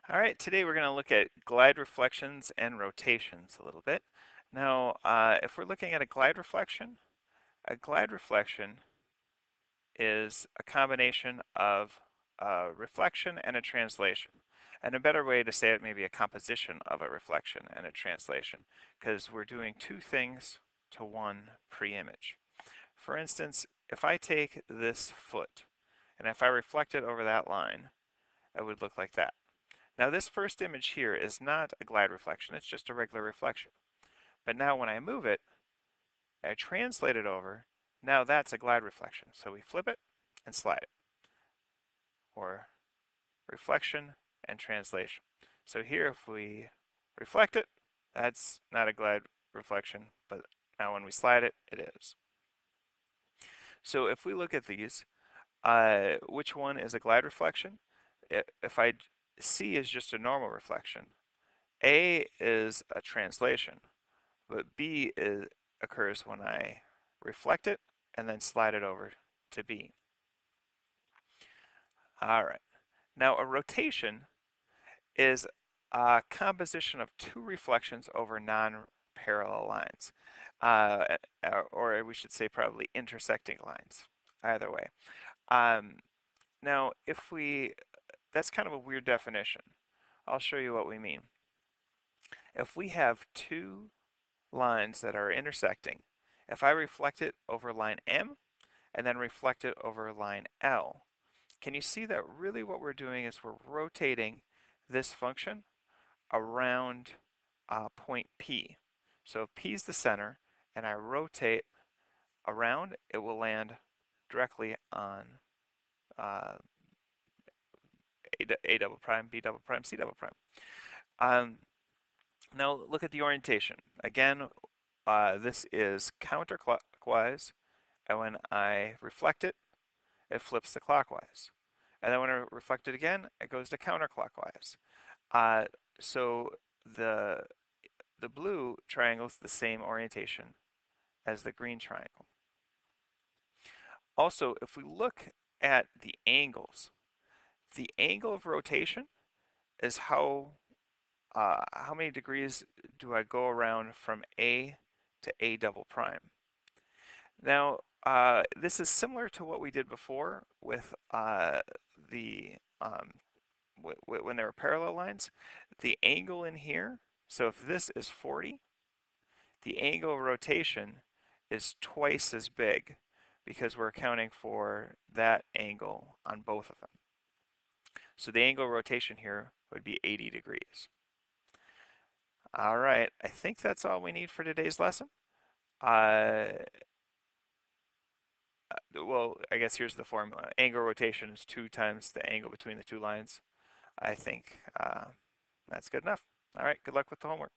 All right, today we're going to look at glide reflections and rotations a little bit. Now, if we're looking at a glide reflection is a combination of a reflection and a translation. And a better way to say it may be a composition of a reflection and a translation, because we're doing two things to one pre-image. For instance, if I take this foot, and if I reflect it over that line, it would look like that. Now this first image here is not a glide reflection, it's just a regular reflection. But now when I move it, I translate it over, now that's a glide reflection. So we flip it and slide it, or reflection and translation. So here if we reflect it, that's not a glide reflection, but now when we slide it, it is. So if we look at these, which one is a glide reflection? If C is just a normal reflection, A is a translation, but occurs when I reflect it and then slide it over to B. All right. Now a rotation is a composition of two reflections over non-parallel lines, or we should say probably intersecting lines, either way. Now, that's kind of a weird definition. I'll show you what we mean. If we have two lines that are intersecting, if I reflect it over line M and then reflect it over line L, can you see that really what we're doing is we're rotating this function around point P. So if P is the center and I rotate around, it will land directly on A double prime, B double prime, C double prime. Now look at the orientation. Again, this is counterclockwise, and when I reflect it, it flips to clockwise. And then when I reflect it again, it goes to counterclockwise. So the blue triangle is the same orientation as the green triangle. Also, if we look at the angles, the angle of rotation is how many degrees do I go around from A to A double prime. Now, this is similar to what we did before with when there were parallel lines. The angle in here, so if this is 40, the angle of rotation is twice as big because we're accounting for that angle on both of them. So the angle of rotation here would be 80 degrees. All right, I think that's all we need for today's lesson. Well, I guess here's the formula. Angle rotation is 2 times the angle between the two lines. I think that's good enough. All right, good luck with the homework.